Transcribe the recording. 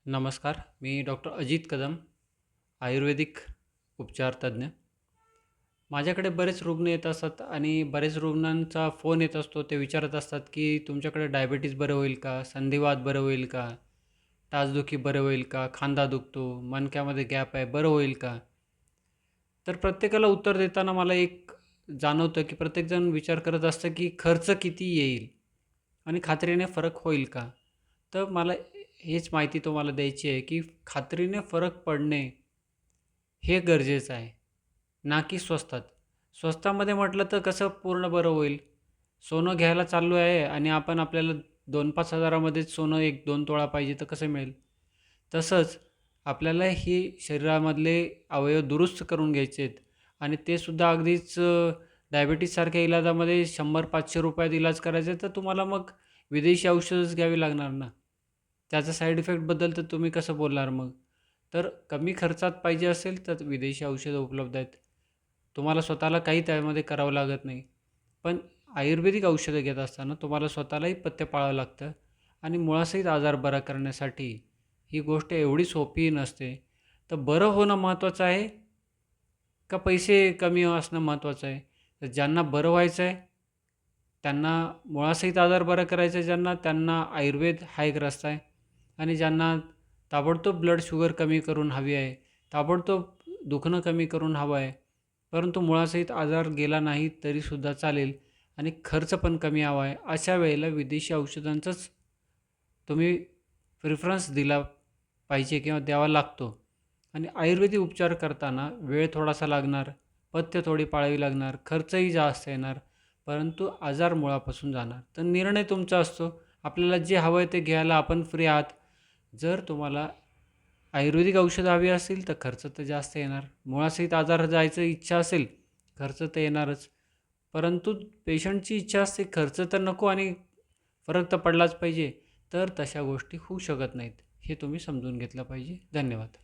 नमस्कार. मी डॉक्टर अजित कदम, आयुर्वेदिक उपचार तज्ञ. माझ्याकडे बरेच रुग्ण येत असतात आणि बरेच रुग्णांचा फोन येत असतो. ते विचारत असतात, की तुमच्याकडे डायबिटीज बरं होईल का? संधिवात बरं होईल का? टाचदुखी बरं होईल का? खांदा दुखतो, मणक्यामध्ये गॅप आहे, बरं होईल का? तर प्रत्येकाला उत्तर देताना मला एक जाणवतं, की प्रत्येकजण विचार करत असतं, की खर्च किती येईल आणि खात्रीने फरक होईल का? तर मला हेच माहिती तुम्हाला द्यायची आहे, की खात्रीने फरक पडणे हे गरजेचं आहे, ना की स्वस्तात. स्वस्तामध्ये म्हटलं तर कसं पूर्ण बरं होईल. सोनं घ्यायला चाललो आहे आणि आपल्याला 2-5 हजारामध्येच सोनं 1-2 तोळा पाहिजे तर कसं मिळेल? तसंच आपल्याला ही शरीरामधले अवयव दुरुस्त करून घ्यायचे आहेत आणि ते सुद्धा अगदीच डायबिटीजसारख्या इलाजामध्ये 100-500 रुपयात इलाज करायचा आहे, तर तुम्हाला मग विदेशी औषधच घ्यावी लागणार ना. त्याचा साईड इफेक्टबद्दल तर तुम्ही कसं बोलणार मग? तर कमी खर्चात पाहिजे असेल तर विदेशी औषधं उपलब्ध आहेत. तुम्हाला स्वतःला काही त्यामध्ये करावं लागत नाही. पण आयुर्वेदिक औषधं घेत असताना तुम्हाला स्वतःलाही पथ्य पाळावं लागतं आणि मुळासहित आजार बरा करण्यासाठी ही गोष्ट एवढी सोपी नसते. तर बरं होणं महत्त्वाचं आहे का पैसे कमी असणं महत्त्वाचं आहे? तर ज्यांना बरं व्हायचं आहे, त्यांना मुळासहित आजार बरा करायचा आहे ज्यांना, त्यांना आयुर्वेद हा एक रस्ता आहे आणि ज्यांना ताबडतोब ब्लड शुगर कमी करून हवी आहे, ताबडतोब दुखणं कमी करून हवं आहे, परंतु मुळासहित आजार गेला नाही तरीसुद्धा चालेल आणि खर्च पण कमी हवा आहे, अशा वेळेला विदेशी औषधांचंच तुम्ही प्रिफरन्स दिला पाहिजे किंवा द्यावा लागतो. आणि आयुर्वेदिक उपचार करताना वेळ थोडासा लागणार, पथ्य थोडी पाळावी लागणार, खर्चही जास्त येणार, परंतु आजार मुळापासून जाणार. तर निर्णय तुमचा असतो. आपल्याला जे हवं आहे ते घ्यायला आपण फ्री आहात. जर तुम्हाला आयुर्वेदिक औषधं हवी असतील तर खर्च तर जास्त येणार. मुळासहित आजार जायची इच्छा असेल, खर्च तर येणारच. परंतु पेशंटची इच्छा असते खर्च तर नको आणि फरक तर पडलाच पाहिजे. तर तशा गोष्टी होऊ शकत नाहीत. हे तुम्ही समजून घेतलं पाहिजे. धन्यवाद.